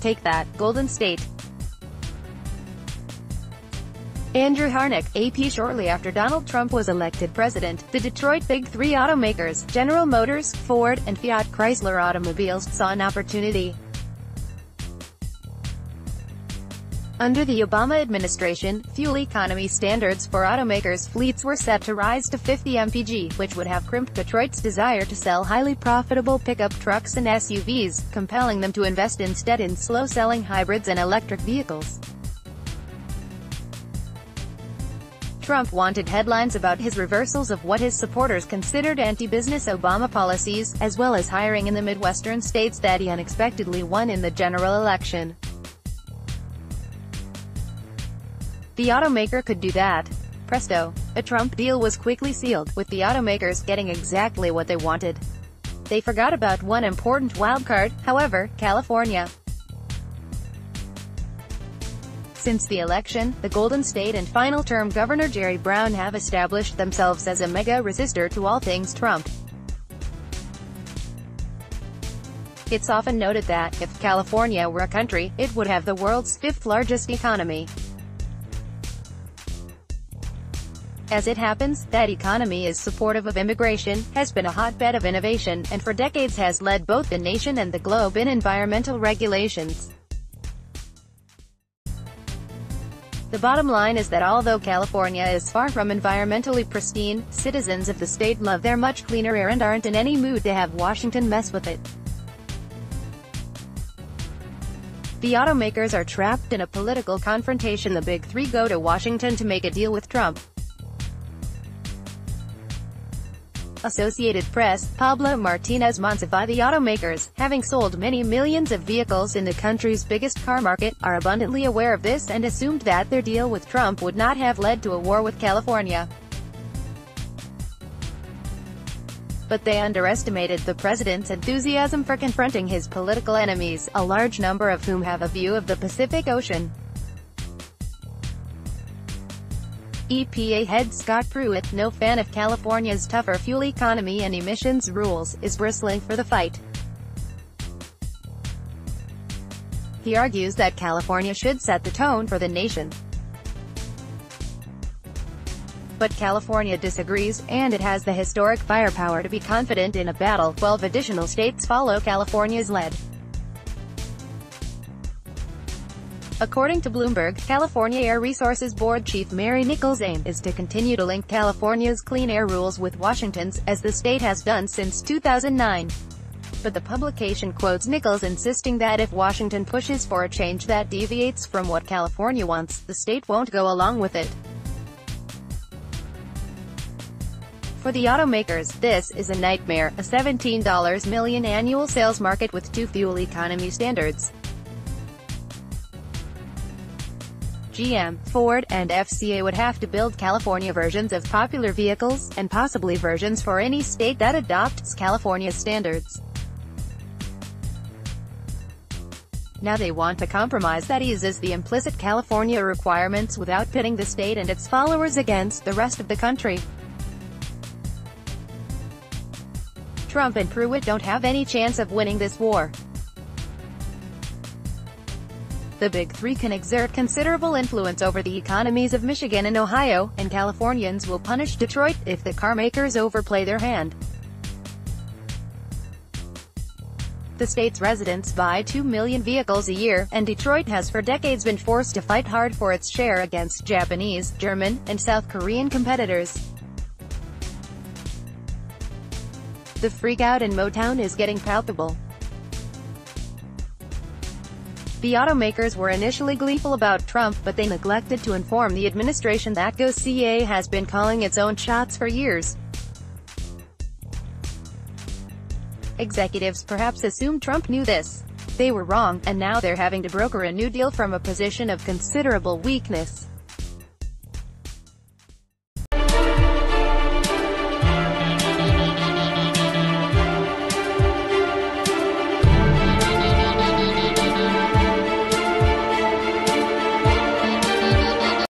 Take that, Golden State. Andrew Harnik, AP. Shortly after Donald Trump was elected president, the Detroit Big Three automakers, General Motors, Ford, and Fiat Chrysler Automobiles, saw an opportunity. Under the Obama administration, fuel economy standards for automakers' fleets were set to rise to 50 mpg, which would have crimped Detroit's desire to sell highly profitable pickup trucks and SUVs, compelling them to invest instead in slow-selling hybrids and electric vehicles. Trump wanted headlines about his reversals of what his supporters considered anti-business Obama policies, as well as hiring in the Midwestern states that he unexpectedly won in the general election. The automaker could do that. Presto. A Trump deal was quickly sealed, with the automakers getting exactly what they wanted. They forgot about one important wildcard, however, California. Since the election, the Golden State and final-term Governor Jerry Brown have established themselves as a mega-resistor to all things Trump. It's often noted that, if California were a country, it would have the world's fifth-largest economy. As it happens, that economy is supportive of immigration, has been a hotbed of innovation, and for decades has led both the nation and the globe in environmental regulations. The bottom line is that although California is far from environmentally pristine, citizens of the state love their much cleaner air and aren't in any mood to have Washington mess with it. The automakers are trapped in a political confrontation. The Big Three go to Washington to make a deal with Trump. Associated Press, Pablo Martinez Monsiva. The automakers, having sold many millions of vehicles in the country's biggest car market, are abundantly aware of this and assumed that their deal with Trump would not have led to a war with California. But they underestimated the president's enthusiasm for confronting his political enemies, a large number of whom have a view of the Pacific Ocean. EPA head Scott Pruitt, no fan of California's tougher fuel economy and emissions rules, is bristling for the fight. He argues that California should set the tone for the nation. But California disagrees, and it has the historic firepower to be confident in a battle. 12 additional states follow California's lead. According to Bloomberg, California Air Resources Board Chief Mary Nichols' aim is to continue to link California's clean air rules with Washington's, as the state has done since 2009. But the publication quotes Nichols insisting that if Washington pushes for a change that deviates from what California wants, the state won't go along with it. For the automakers, this is a nightmare, a $17 million annual sales market with two fuel economy standards. GM, Ford, and FCA would have to build California versions of popular vehicles, and possibly versions for any state that adopts California's standards. Now they want a compromise that eases the implicit California requirements without pitting the state and its followers against the rest of the country. Trump and Pruitt don't have any chance of winning this war. The Big Three can exert considerable influence over the economies of Michigan and Ohio, and Californians will punish Detroit if the carmakers overplay their hand. The state's residents buy 2 million vehicles a year, and Detroit has for decades been forced to fight hard for its share against Japanese, German, and South Korean competitors. The freakout in Motown is getting palpable. The automakers were initially gleeful about Trump, but they neglected to inform the administration that FCA has been calling its own shots for years. Executives perhaps assumed Trump knew this. They were wrong, and now they're having to broker a new deal from a position of considerable weakness.